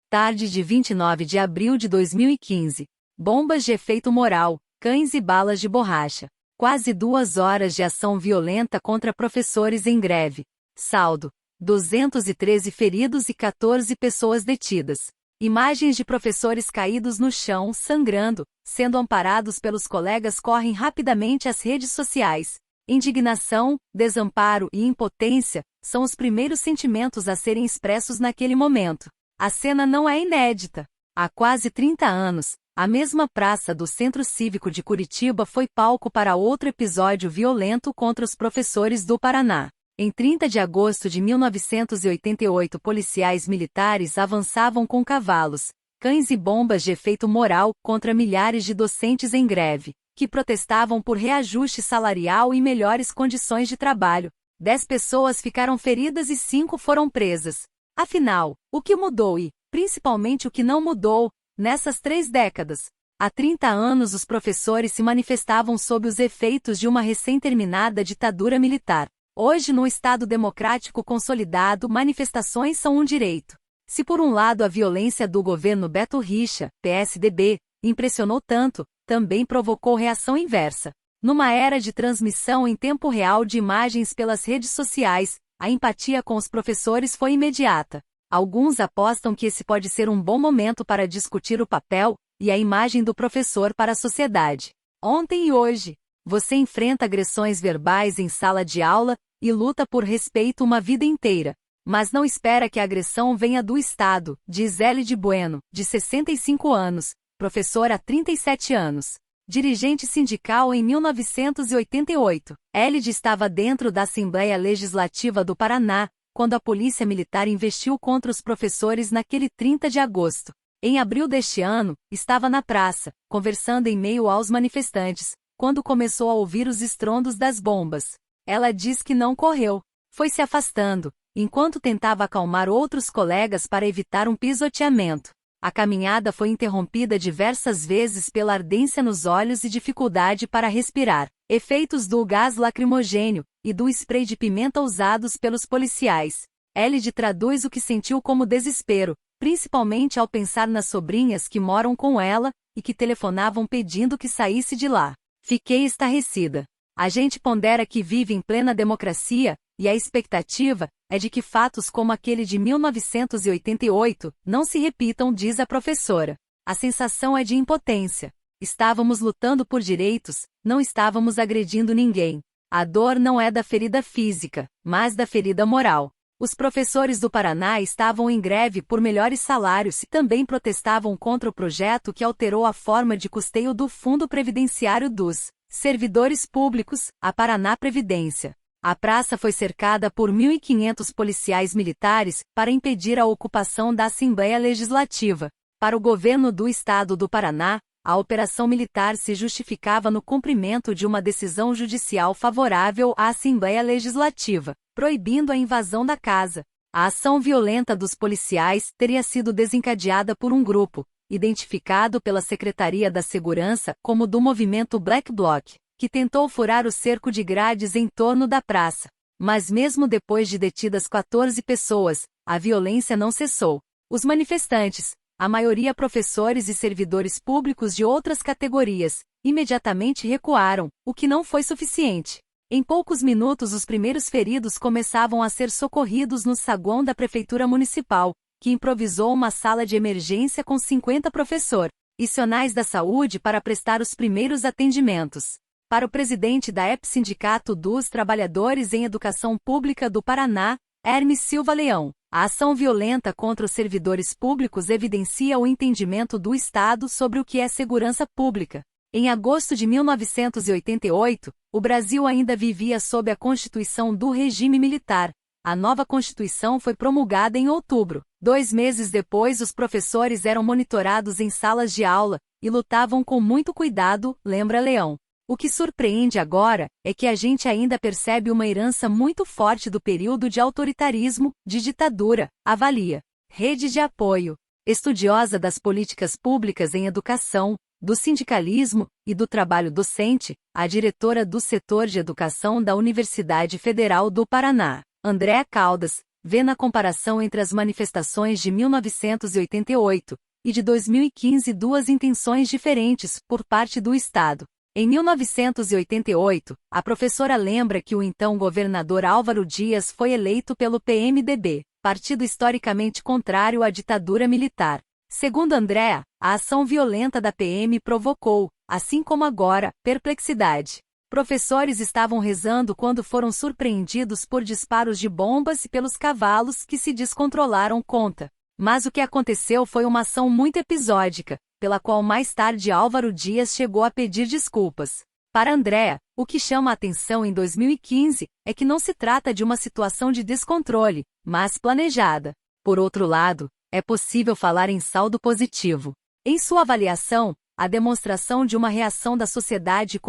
Tarde de 29 de abril de 2015. Bombas de efeito moral, cães e balas de borracha. Quase 2 horas de ação violenta contra professores em greve. Saldo: 213 feridos e 14 pessoas detidas. Imagens de professores caídos no chão, sangrando, sendo amparados pelos colegas correm rapidamente às redes sociais. Indignação, desamparo e impotência são os primeiros sentimentos a serem expressos naquele momento. A cena não é inédita. Há quase 30 anos, a mesma praça do Centro Cívico de Curitiba foi palco para outro episódio violento contra os professores do Paraná. Em 30 de agosto de 1988, policiais militares avançavam com cavalos, cães e bombas de efeito moral contra milhares de docentes em greve, que protestavam por reajuste salarial e melhores condições de trabalho. 10 pessoas ficaram feridas e 5 foram presas. Afinal, o que mudou e, principalmente o que não mudou, nessas 3 décadas? Há 30 anos os professores se manifestavam sob os efeitos de uma recém-terminada ditadura militar. Hoje, no Estado democrático consolidado, manifestações são um direito. Se por um lado a violência do governo Beto Richa, PSDB, impressionou tanto, também provocou reação inversa. Numa era de transmissão em tempo real de imagens pelas redes sociais, a empatia com os professores foi imediata. Alguns apostam que esse pode ser um bom momento para discutir o papel e a imagem do professor para a sociedade. Ontem e hoje, você enfrenta agressões verbais em sala de aula e luta por respeito uma vida inteira. Mas não espera que a agressão venha do Estado, diz Elide Bueno, de 65 anos, professora há 37 anos. Dirigente sindical em 1988. Elide estava dentro da Assembleia Legislativa do Paraná, quando a Polícia Militar investiu contra os professores naquele 30 de agosto. Em abril deste ano, estava na praça, conversando em meio aos manifestantes, quando começou a ouvir os estrondos das bombas. Ela diz que não correu. Foi se afastando, enquanto tentava acalmar outros colegas para evitar um pisoteamento. A caminhada foi interrompida diversas vezes pela ardência nos olhos e dificuldade para respirar, efeitos do gás lacrimogênio e do spray de pimenta usados pelos policiais. Elide traduz o que sentiu como desespero, principalmente ao pensar nas sobrinhas que moram com ela e que telefonavam pedindo que saísse de lá. Fiquei estarrecida. A gente pondera que vive em plena democracia, e a expectativa é de que fatos como aquele de 1988 não se repitam, diz a professora. A sensação é de impotência. Estávamos lutando por direitos, não estávamos agredindo ninguém. A dor não é da ferida física, mas da ferida moral. Os professores do Paraná estavam em greve por melhores salários e também protestavam contra o projeto que alterou a forma de custeio do Fundo Previdenciário dos servidores públicos, a Paraná Previdência. A praça foi cercada por 1.500 policiais militares para impedir a ocupação da Assembleia Legislativa. Para o governo do Estado do Paraná, a operação militar se justificava no cumprimento de uma decisão judicial favorável à Assembleia Legislativa, proibindo a invasão da casa. A ação violenta dos policiais teria sido desencadeada por um grupo, identificado pela Secretaria da Segurança como do movimento Black Bloc, que tentou furar o cerco de grades em torno da praça. Mas mesmo depois de detidas 14 pessoas, a violência não cessou. Os manifestantes, a maioria professores e servidores públicos de outras categorias, imediatamente recuaram, o que não foi suficiente. Em poucos minutos os primeiros feridos começavam a ser socorridos no saguão da Prefeitura Municipal, que improvisou uma sala de emergência com 50 profissionais da saúde para prestar os primeiros atendimentos. Para o presidente da EP Sindicato dos Trabalhadores em Educação Pública do Paraná, Hermes Silva Leão, a ação violenta contra os servidores públicos evidencia o entendimento do Estado sobre o que é segurança pública. Em agosto de 1988, o Brasil ainda vivia sob a Constituição do regime militar. A nova Constituição foi promulgada em outubro. 2 meses depois, os professores eram monitorados em salas de aula e lutavam com muito cuidado, lembra Leão. O que surpreende agora é que a gente ainda percebe uma herança muito forte do período de autoritarismo, de ditadura, avalia. Rede de apoio. Estudiosa das políticas públicas em educação, do sindicalismo e do trabalho docente, a diretora do setor de educação da Universidade Federal do Paraná, Andréa Caldas, vê na comparação entre as manifestações de 1988 e de 2015 duas intenções diferentes por parte do Estado. Em 1988, a professora lembra que o então governador Álvaro Dias foi eleito pelo PMDB, partido historicamente contrário à ditadura militar. Segundo Andréa, a ação violenta da PM provocou, assim como agora, perplexidade. Professores estavam rezando quando foram surpreendidos por disparos de bombas e pelos cavalos que se descontrolaram, conta. Mas o que aconteceu foi uma ação muito episódica, pela qual mais tarde Álvaro Dias chegou a pedir desculpas. Para Andréa, o que chama a atenção em 2015 é que não se trata de uma situação de descontrole, mas planejada. Por outro lado, é possível falar em saldo positivo. Em sua avaliação, a demonstração de uma reação da sociedade